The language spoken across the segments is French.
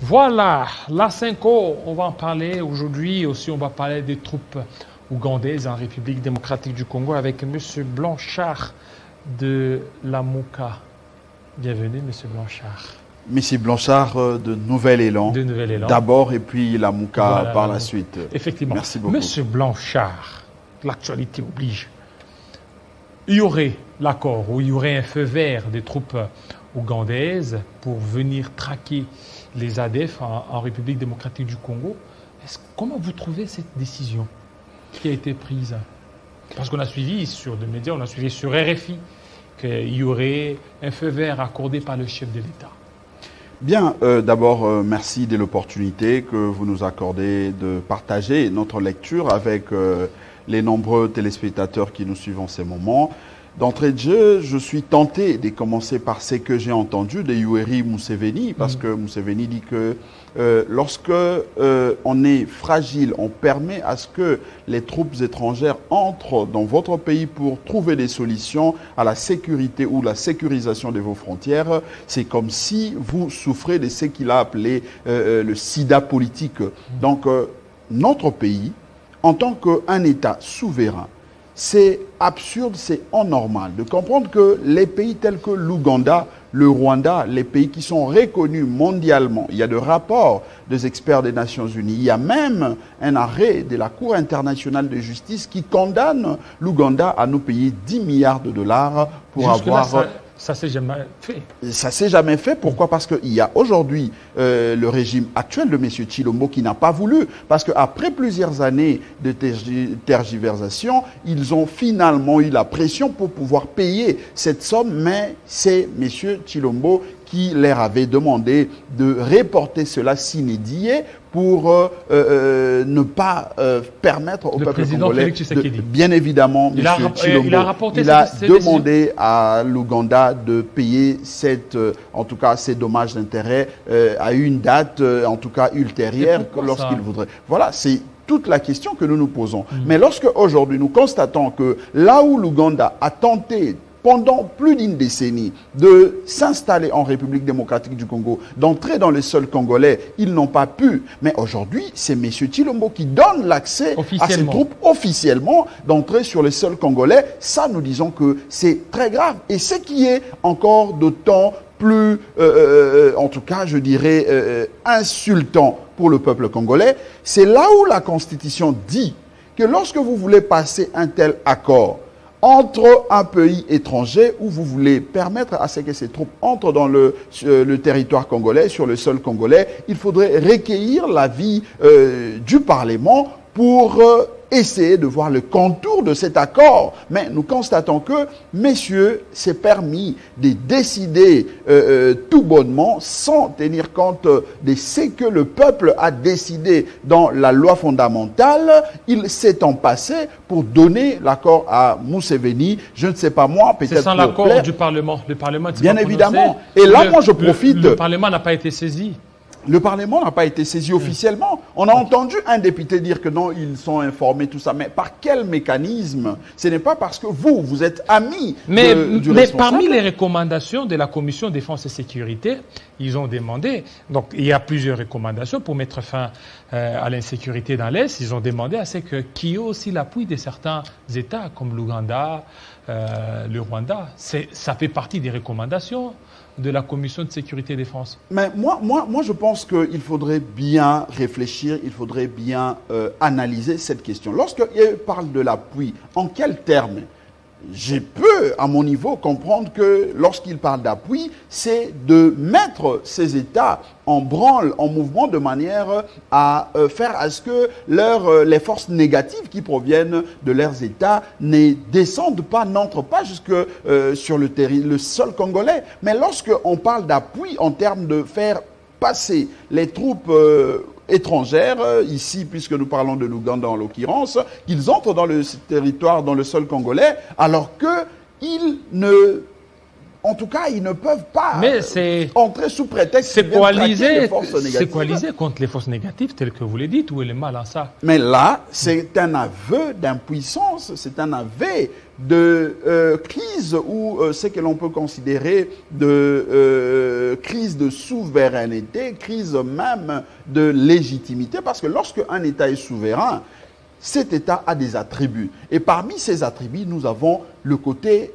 Voilà, la 5O, on va en parler aujourd'hui. Aussi, on va parler des troupes ougandaises en République démocratique du Congo avec M. Blanchard de la Mouka. Bienvenue, M. Blanchard. M. Blanchard de Nouvel Élan. De Nouvel Élan. D'abord et puis la Mouka voilà, par la suite. Effectivement. Merci beaucoup. M. Blanchard, l'actualité oblige. Il y aurait l'accord ou il y aurait un feu vert des troupes ougandaises pour venir traquer les ADF en République démocratique du Congo. Comment vous trouvez cette décision qui a été prise? Parce qu'on a suivi sur des médias, on a suivi sur RFI qu'il y aurait un feu vert accordé par le chef de l'État. Bien, d'abord, merci de l'opportunité que vous nous accordez de partager notre lecture avec les nombreux téléspectateurs qui nous suivent en ces moments. D'entrée de jeu, je suis tenté de commencer par ce que j'ai entendu de Yoweri Museveni, parce que Museveni dit que lorsque on est fragile, on permet à ce que les troupes étrangères entrent dans votre pays pour trouver des solutions à la sécurité ou la sécurisation de vos frontières. C'est comme si vous souffrez de ce qu'il a appelé le sida politique. Donc, notre pays, en tant qu'un État souverain, c'est absurde, c'est anormal de comprendre que les pays tels que l'Ouganda, le Rwanda, les pays qui sont reconnus mondialement, il y a des rapports des experts des Nations Unies, il y a même un arrêt de la Cour internationale de justice qui condamne l'Ouganda à nous payer 10 milliards de dollars pour avoir... Ça s'est jamais fait. Ça s'est jamais fait. Pourquoi? Parce qu'il y a aujourd'hui le régime actuel de M. Tshilombo qui n'a pas voulu. Parce qu'après plusieurs années de tergiversation, ils ont finalement eu la pression pour pouvoir payer cette somme. Mais c'est M. Tshilombo qui leur avait demandé de reporter cela sine die pour ne pas permettre au peuple congolais, bien évidemment, M. Tshilombo, il a demandé à l'Ouganda de payer en tout cas ces dommages d'intérêt à une date, en tout cas ultérieure, lorsqu'il voudrait. Voilà, c'est toute la question que nous nous posons. Mais lorsque aujourd'hui nous constatons que là où l'Ouganda a tenté pendant plus d'une décennie de s'installer en République démocratique du Congo, d'entrer dans le sol congolais, ils n'ont pas pu. Mais aujourd'hui, c'est M. Tshilombo qui donne l'accès à ces troupes officiellement d'entrer sur le sol congolais. Ça, nous disons que c'est très grave. Et ce qui est encore d'autant plus, en tout cas, je dirais, insultant pour le peuple congolais, c'est là où la Constitution dit que lorsque vous voulez passer un tel accord entre un pays étranger où vous voulez permettre à ce que ces troupes entrent dans le territoire congolais, sur le sol congolais, il faudrait recueillir l'avis du Parlement pour essayer de voir le contour de cet accord. Mais nous constatons que messieurs s'est permis de décider tout bonnement sans tenir compte de ce que le peuple a décidé dans la loi fondamentale. Il s'est en passé pour donner l'accord à Museveni. Je ne sais pas moi, peut-être... C'est sans l'accord du Parlement. Le Parlement bien évidemment. Et là, moi, je profite... Le Parlement n'a pas été saisi. Le Parlement n'a pas été saisi officiellement. On a entendu un député dire que non, ils sont informés, tout ça. Mais par quel mécanisme? Ce n'est pas parce que vous êtes amis du responsable. Mais parmi les recommandations de la Commission Défense et Sécurité, ils ont demandé, donc il y a plusieurs recommandations pour mettre fin à l'insécurité dans l'Est. Ils ont demandé à ce qu'il y ait aussi l'appui de certains États comme l'Ouganda, le Rwanda. Ça fait partie des recommandations de la Commission de sécurité et défense. Mais moi, je pense qu'il faudrait bien réfléchir, il faudrait bien analyser cette question. Lorsqu'il parle de l'appui, en quels termes? Je peux, à mon niveau, comprendre que lorsqu'il parle d'appui, c'est de mettre ces États en branle, en mouvement, de manière à faire à ce que les forces négatives qui proviennent de leurs États ne descendent pas, n'entrent pas jusque sur le sol congolais. Mais lorsqu'on parle d'appui en termes de faire passer les troupes étrangères, ici, puisque nous parlons de l'Ouganda en l'occurrence, qu'ils entrent dans le territoire, dans le sol congolais, alors qu'ils ne en tout cas, ils ne peuvent pas Mais entrer sous prétexte c'est coalisé négatives. contre les forces négatives, telles que vous le dites. Où est le mal en ça? Mais là, c'est un aveu d'impuissance, c'est un aveu de crise ou ce que l'on peut considérer de crise de souveraineté, crise même de légitimité, parce que lorsque un État est souverain, cet État a des attributs. Et parmi ces attributs, nous avons le côté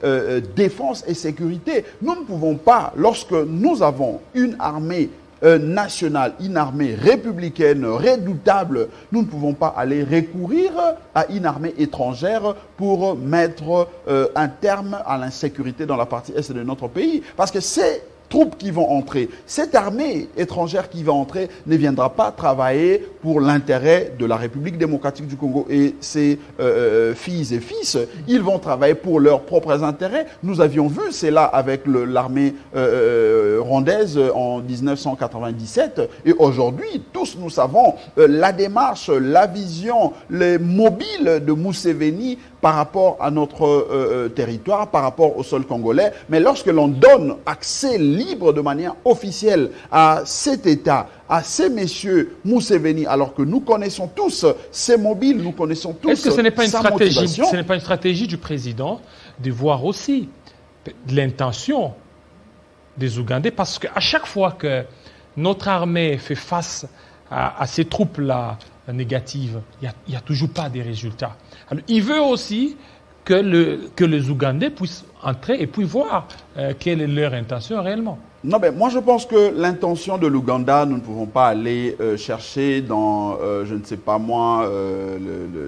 défense et sécurité. Nous ne pouvons pas, lorsque nous avons une armée nationale, une armée républicaine redoutable, nous ne pouvons pas aller recourir à une armée étrangère pour mettre un terme à l'insécurité dans la partie est de notre pays. Parce que c'est troupes qui vont entrer, cette armée étrangère qui va entrer ne viendra pas travailler pour l'intérêt de la République démocratique du Congo et ses filles et fils. Ils vont travailler pour leurs propres intérêts. Nous avions vu cela avec l'armée rwandaise en 1997. Et aujourd'hui, tous nous savons la démarche, la vision, les mobiles de Museveni par rapport à notre territoire, par rapport au sol congolais. Mais lorsque l'on donne accès libre de manière officielle à cet État, à ces messieurs Museveni, alors que nous connaissons tous ces mobiles, nous connaissons tous Est-ce que ce n'est pas ce n'est pas une stratégie du président de voir aussi l'intention des Ougandais? Parce qu'à chaque fois que notre armée fait face à ces troupes-là négatives, il n'y a toujours pas des résultats. Alors, il veut aussi que les Ougandais puissent entrer et puis voir quelle est leur intention réellement. Non, mais moi je pense que l'intention de l'Ouganda, nous ne pouvons pas aller chercher dans, je ne sais pas moi,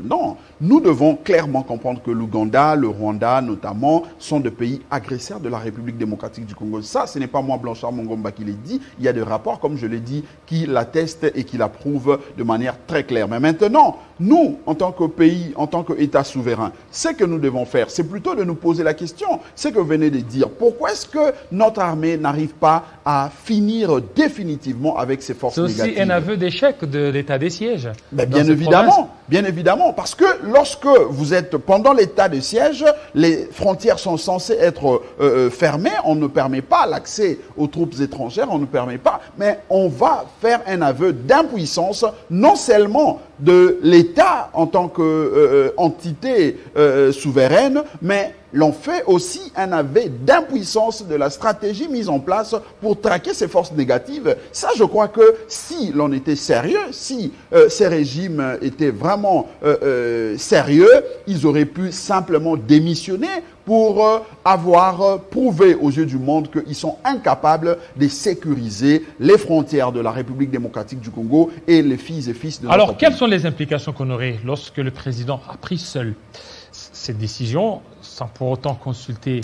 non. Nous devons clairement comprendre que l'Ouganda, le Rwanda notamment, sont des pays agresseurs de la République démocratique du Congo. Ça, ce n'est pas moi, Blanchard Mongomba, qui l'ai dit. Il y a des rapports, comme je l'ai dit, qui l'attestent et qui l'approuvent de manière très claire. Mais maintenant, nous, en tant que pays, en tant qu'État souverain, ce que nous devons faire, c'est plutôt de nous poser la question, ce que vous venez de dire. Pourquoi est-ce que notre armée n'arrive pas à finir définitivement avec ces forces négatives? C'est aussi un aveu d'échec de l'état des sièges. Ben, bien évidemment, parce que lorsque vous êtes pendant l'état de siège, les frontières sont censées être fermées, on ne permet pas l'accès aux troupes étrangères, on ne permet pas, mais on va faire un aveu d'impuissance, non seulement de l'État en tant qu'entité souveraine, mais l'on fait aussi un aveu d'impuissance de la stratégie mise en place pour traquer ces forces négatives. Ça, je crois que si l'on était sérieux, si ces régimes étaient vraiment sérieux, ils auraient pu simplement démissionner pour avoir prouvé aux yeux du monde qu'ils sont incapables de sécuriser les frontières de la République démocratique du Congo et les filles et fils de notre pays. Alors, quelles sont les implications qu'on aurait lorsque le président a pris seul cette décision, sans pour autant consulter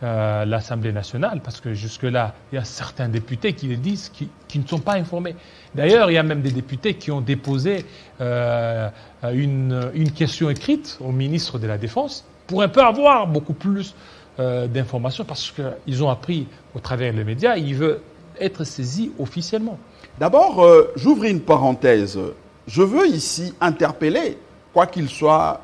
l'Assemblée nationale, parce que jusque-là, il y a certains députés qui le disent, qui ne sont pas informés. D'ailleurs, il y a même des députés qui ont déposé une question écrite au ministre de la Défense pour un peu avoir beaucoup plus d'informations, parce qu'ils ont appris au travers des médias, ils veulent être saisis officiellement. D'abord, j'ouvre une parenthèse. Je veux ici interpeller, quoi qu'il soit,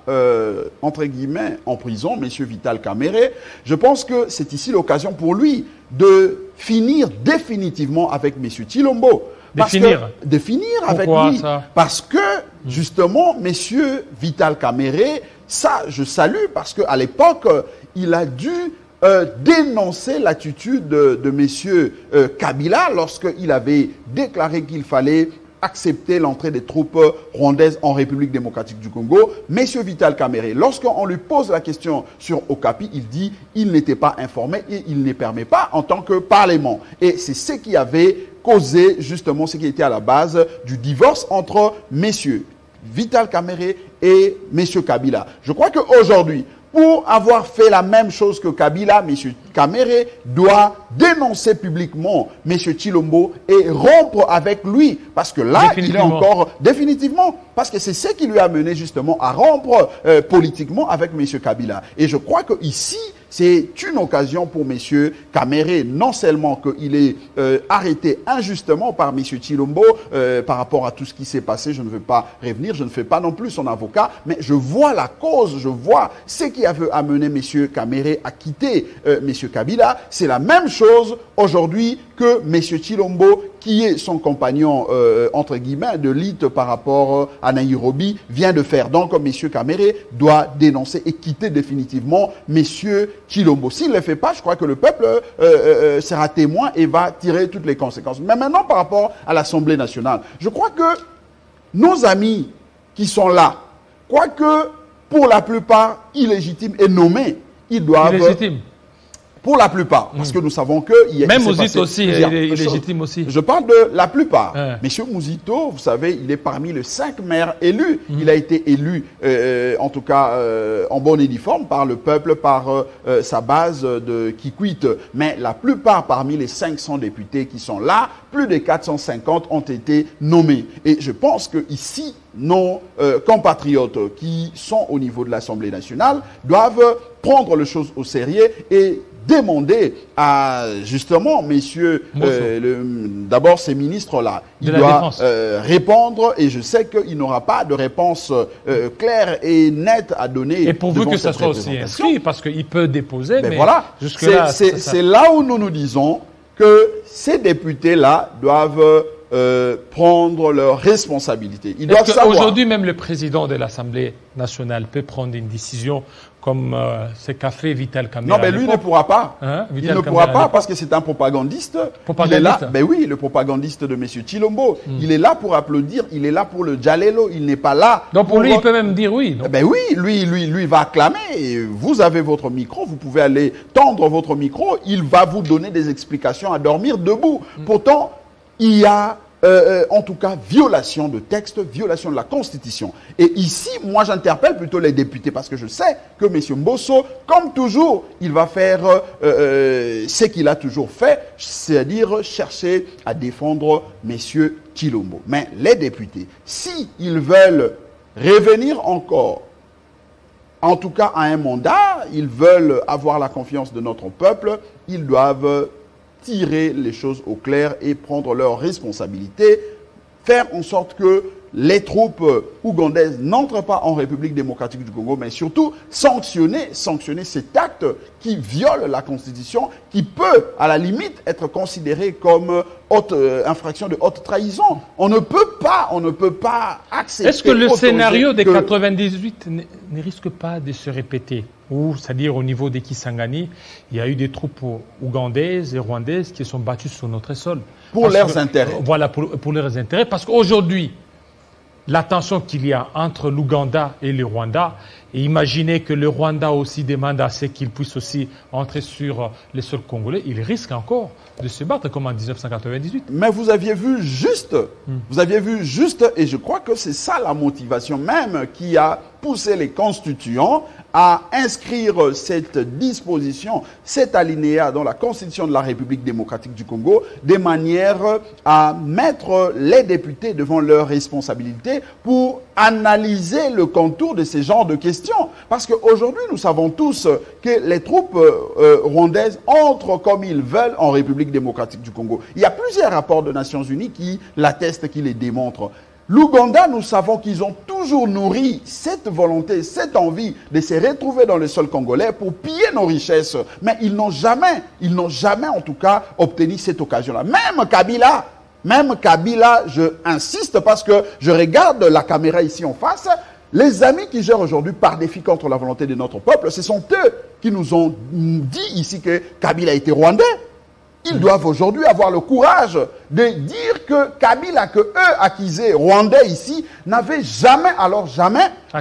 entre guillemets, en prison, M. Vital Kamerhe. Je pense que c'est ici l'occasion pour lui de finir définitivement avec M. Tshilombo. De finir avec lui. Ça? Parce que, justement, M. Vital Kamerhe, ça, je salue, parce qu'à l'époque, il a dû dénoncer l'attitude de M. Kabila lorsqu'il avait déclaré qu'il fallait accepter l'entrée des troupes rwandaises en République démocratique du Congo. Monsieur Vital Kamerhe, lorsqu'on lui pose la question sur Okapi, il dit qu'il n'était pas informé et il ne permet pas en tant que Parlement. Et c'est ce qui avait causé justement ce qui était à la base du divorce entre messieurs Vital Kamerhe et monsieur Kabila. Je crois qu'aujourd'hui, pour avoir fait la même chose que Kabila, M. Kamerhe doit dénoncer publiquement M. Tshilombo et rompre avec lui. Parce que là, il est encore... Définitivement. Parce que c'est ce qui lui a mené justement à rompre politiquement avec M. Kabila. Et je crois qu'ici, C'est une occasion pour M. Kamere, non seulement qu'il est arrêté injustement par M. Chilombo par rapport à tout ce qui s'est passé, je ne veux pas revenir, je ne fais pas non plus son avocat, mais je vois la cause, je vois ce qui a amené M. Kamere à quitter M. Kabila. C'est la même chose aujourd'hui que M. Chilombo, qui est son compagnon, entre guillemets, de lutte par rapport à Nairobi, vient de faire. Donc, M. Kamere doit dénoncer et quitter définitivement M. Chilombo. S'il ne le fait pas, je crois que le peuple sera témoin et va tirer toutes les conséquences. Mais maintenant, par rapport à l'Assemblée nationale, je crois que nos amis qui sont là, quoique pour la plupart illégitimes et nommés, ils doivent... Illégitimes. Pour la plupart, parce que nous savons que... Même Mouzito aussi, il est illégitime aussi. Je parle de la plupart. Monsieur Mouzito, vous savez, il est parmi les 5 maires élus. Il a été élu, en tout cas, en bonne et due forme, par le peuple, par sa base de Kikwit. Mais la plupart, parmi les 500 députés qui sont là, plus de 450 ont été nommés. Et je pense que ici, nos compatriotes qui sont au niveau de l'Assemblée nationale doivent prendre les choses au sérieux et demander à, justement, messieurs, d'abord ces ministres-là, ils doivent répondre, et je sais qu'il n'aura pas de réponse claire et nette à donner. Et pourvu que ça soit aussi inscrit, parce qu'il peut déposer, mais voilà, c'est là où nous nous disons que ces députés-là doivent prendre leurs responsabilités. Ils doivent savoir. Aujourd'hui, même le président de l'Assemblée nationale peut prendre une décision comme ce qu'a fait Vital Kamerhe. Non, mais lui ne pourra pas. Il ne pourra pas parce que c'est un propagandiste. Il est là. Ben oui, le propagandiste de M. Chilombo. Il est là pour applaudir, il est là pour le Djalelo, il n'est pas là. Donc pour lui, il peut même dire oui. Ben oui, lui va acclamer. Et vous avez votre micro, vous pouvez aller tendre votre micro, il va vous donner des explications à dormir debout. Pourtant, il y a en tout cas violation de texte, violation de la Constitution. Et ici, moi j'interpelle plutôt les députés parce que je sais que M. Mbosso, comme toujours, il va faire ce qu'il a toujours fait, c'est-à-dire chercher à défendre M. Chilombo. Mais les députés, s'ils veulent revenir encore, en tout cas à un mandat, ils veulent avoir la confiance de notre peuple, ils doivent tirer les choses au clair et prendre leurs responsabilités, faire en sorte que les troupes ougandaises n'entrent pas en République démocratique du Congo, mais surtout sanctionner cet acte qui viole la Constitution, qui peut, à la limite, être considéré comme infraction de haute trahison. On ne peut pas accepter... Est-ce que le scénario des 98 ne risque pas de se répéter? Ou, c'est-à-dire au niveau des Kisangani, il y a eu des troupes ougandaises et rwandaises qui sont battues sur notre sol. Pour leurs intérêts. Voilà, pour leurs intérêts. Parce qu'aujourd'hui, la tension qu'il y a entre l'Ouganda et le Rwanda, et imaginez que le Rwanda aussi demande à ce qu'il puisse aussi entrer sur les sols congolais, il risque encore de se battre comme en 1998. Mais vous aviez vu juste, et je crois que c'est ça la motivation même qui a poussé les constituants à inscrire cette disposition, cet alinéa dans la Constitution de la République démocratique du Congo, de manière à mettre les députés devant leurs responsabilités pour analyser le contour de ces genres de questions. Parce qu'aujourd'hui, nous savons tous que les troupes rwandaises entrent comme ils veulent en République démocratique du Congo. Il y a plusieurs rapports des Nations Unies qui l'attestent, qui les démontrent. L'Ouganda, nous savons qu'ils ont toujours nourri cette volonté, cette envie de se retrouver dans le sol congolais pour piller nos richesses. Mais ils n'ont jamais en tout cas obtenu cette occasion-là. Même Kabila, je insiste parce que je regarde la caméra ici en face, les amis qui gèrent aujourd'hui par défi contre la volonté de notre peuple, ce sont eux qui nous ont dit ici que Kabila était rwandais. Ils doivent aujourd'hui avoir le courage de dire que Kabila, que eux accusés rwandais ici, n'avaient jamais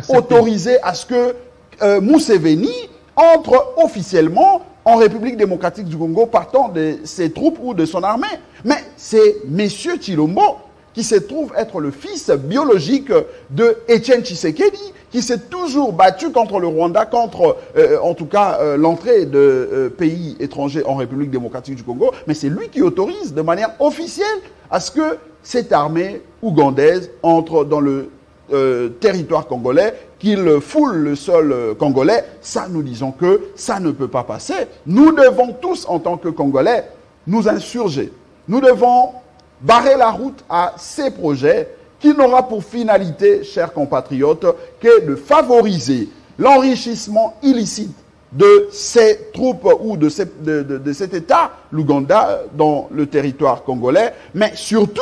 autorisé à ce que Museveni entre officiellement en République démocratique du Congo partant de ses troupes ou de son armée. Mais c'est M. Chilombo qui se trouve être le fils biologique de Etienne Tshisekedi, qui s'est toujours battu contre le Rwanda, contre, en tout cas, l'entrée de pays étrangers en République démocratique du Congo. Mais c'est lui qui autorise de manière officielle à ce que cette armée ougandaise entre dans le territoire congolais, qu'ils foulent le sol congolais, ça, nous disons que ça ne peut pas passer. Nous devons tous, en tant que Congolais, nous insurger. Nous devons barrer la route à ces projets qui n'aura pour finalité, chers compatriotes, que de favoriser l'enrichissement illicite de ces troupes ou de cet État, l'Ouganda, dans le territoire congolais, mais surtout,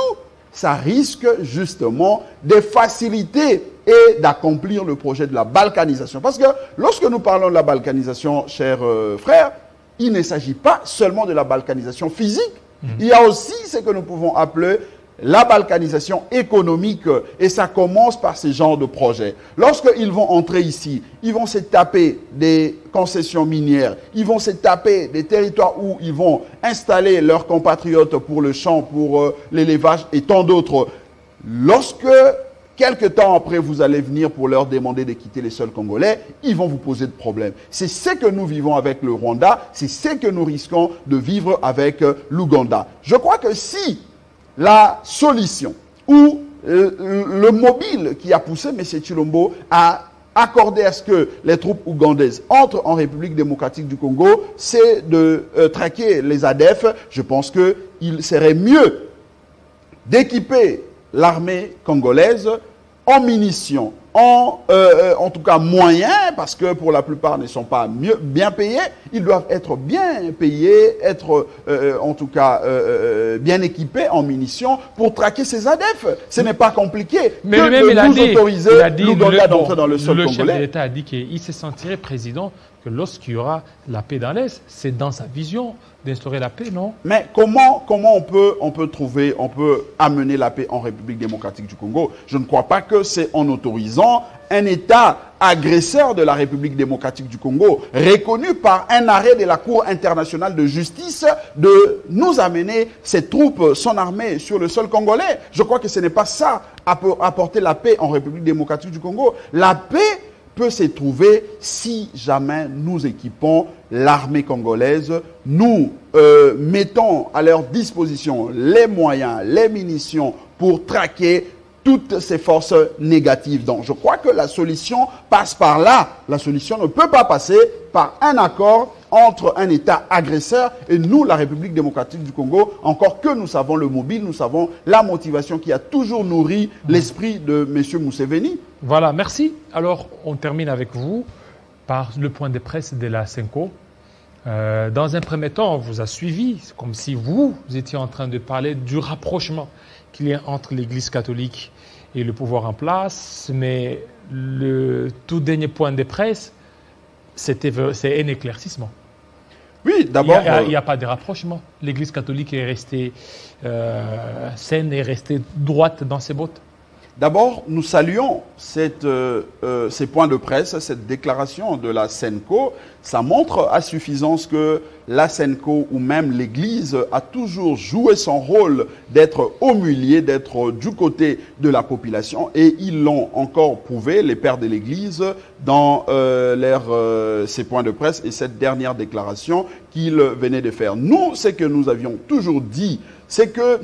ça risque justement de faciliter et d'accomplir le projet de la balkanisation. Parce que lorsque nous parlons de la balkanisation, chers frères, il ne s'agit pas seulement de la balkanisation physique, il y a aussi ce que nous pouvons appeler la balkanisation économique, et ça commence par ce genre de projets. Lorsqu'ils vont entrer ici, ils vont se taper des concessions minières, ils vont se taper des territoires où ils vont installer leurs compatriotes pour le champ, pour l'élevage et tant d'autres. Lorsque, quelque temps après, vous allez venir pour leur demander de quitter les sols congolais, ils vont vous poser de problèmes. C'est ce que nous vivons avec le Rwanda, c'est ce que nous risquons de vivre avec l'Ouganda. Je crois que si la solution ou le mobile qui a poussé M. Tshilombo à accorder à ce que les troupes ougandaises entrent en République démocratique du Congo, c'est de traquer les ADF. Je pense qu'il serait mieux d'équiper l'armée congolaise en munitions, en tout cas moyens, parce que pour la plupart ne sont pas bien payés. Ils doivent être bien payés, être en tout cas bien équipés en munitions pour traquer ces ADF. Ce n'est pas compliqué. Mais que même de nous autoriser l'Ouganda d'entrer dans le sol congolais. Le congolais. chef de l'État a dit qu'il se sentirait président que lorsqu'il y aura la paix dans l'Est. C'est dans sa vision d'instaurer la paix, non? Mais comment on peut amener la paix en République démocratique du Congo? Je ne crois pas que c'est en autorisant un État agresseur de la République démocratique du Congo, reconnu par un arrêt de la Cour internationale de justice, de nous amener ses troupes, son armée sur le sol congolais. Je crois que ce n'est pas ça apporter la paix en République démocratique du Congo. La paix peut se trouver si jamais nous équipons l'armée congolaise, nous mettons à leur disposition les moyens, les munitions pour traquer toutes ces forces négatives. Donc je crois que la solution passe par là. La solution ne peut pas passer par un accord entre un État agresseur et nous, la République démocratique du Congo, encore que nous savons le mobile, nous savons la motivation qui a toujours nourri l'esprit de M. Museveni. Voilà, merci. Alors, on termine avec vous par le point de presse de la SENCO. Dans un premier temps, on vous a suivi, comme si vous étiez en train de parler du rapprochement qu'il y a entre l'Église catholique et le pouvoir en place, mais le tout dernier point de presse, c'est un éclaircissement. Oui, d'abord... Il n'y a pas de rapprochement. L'Église catholique est restée saine et restée droite dans ses bottes. D'abord, nous saluons ces points de presse, cette déclaration de la SENCO. Ça montre à suffisance que la SENCO ou même l'Église a toujours joué son rôle d'être au milieu, d'être du côté de la population. Et ils l'ont encore prouvé, les pères de l'Église, dans ces points de presse et cette dernière déclaration qu'ils venaient de faire. Nous, ce que nous avions toujours dit, c'est que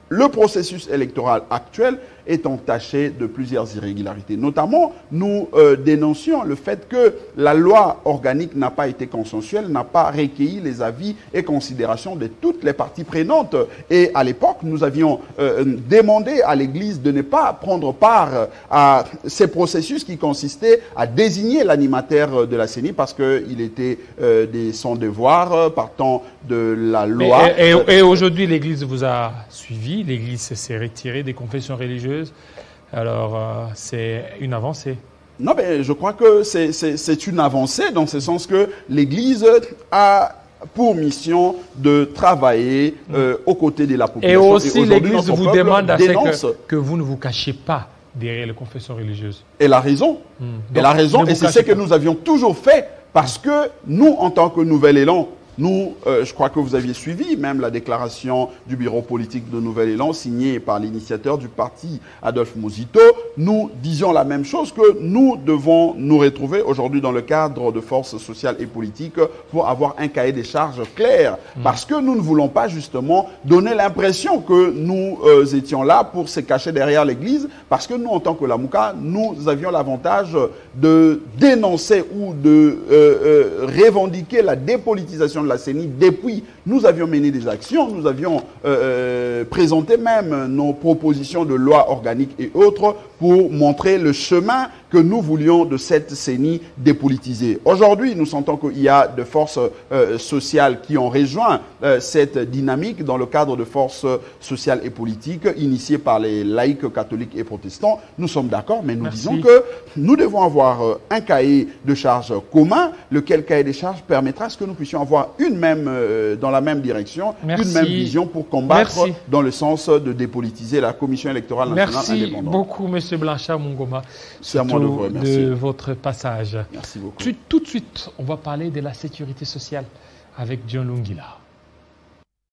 le processus électoral actuel est entaché de plusieurs irrégularités. Notamment, nous dénoncions le fait que la loi organique n'a pas été consensuelle, n'a pas recueilli les avis et considérations de toutes les parties prenantes. Et à l'époque, nous avions demandé à l'Église de ne pas prendre part à ces processus qui consistaient à désigner l'animateur de la CENI parce qu'il était de son devoir partant de la loi. Et aujourd'hui, l'Église vous a suivi, l'Église s'est retirée des confessions religieuses. Alors, c'est une avancée. Non, mais je crois que c'est une avancée dans ce sens que l'Église a pour mission de travailler aux côtés de la population. Et aussi, l'Église vous demande à ce que vous ne vous cachiez pas derrière les confessions religieuses. Elle a raison. Elle a raison, et c'est ce que nous avions toujours fait, parce que nous, en tant que Nouvel Élan, Nous, je crois que vous aviez suivi même la déclaration du bureau politique de Nouvel Élan signée par l'initiateur du parti, Adolphe Muzito. Nous disions la même chose, que nous devons nous retrouver aujourd'hui dans le cadre de forces sociales et politiques pour avoir un cahier des charges clair. Parce que nous ne voulons pas justement donner l'impression que nous étions là pour se cacher derrière l'église, parce que nous, en tant que Lamouka, nous avions l'avantage de dénoncer ou de revendiquer la dépolitisation de la CENI depuis. Nous avions mené des actions, nous avions présenté même nos propositions de loi organique et autres pour montrer le chemin que nous voulions de cette CENI dépolitisée. Aujourd'hui, nous sentons qu'il y a de forces sociales qui ont rejoint cette dynamique dans le cadre de forces sociales et politiques initiées par les laïcs catholiques et protestants. Nous sommes d'accord, mais nous disons que nous devons avoir un cahier de charges commun, lequel cahier de charges permettra à ce que nous puissions avoir dans la même direction, une même vision pour combattre dans le sens de dépolitiser la Commission électorale nationale indépendante. Merci beaucoup, M. Blanchard Mungoma. C'est à moi de vous remercier. De votre passage. Merci beaucoup. Tout de suite, on va parler de la sécurité sociale avec John Lungila.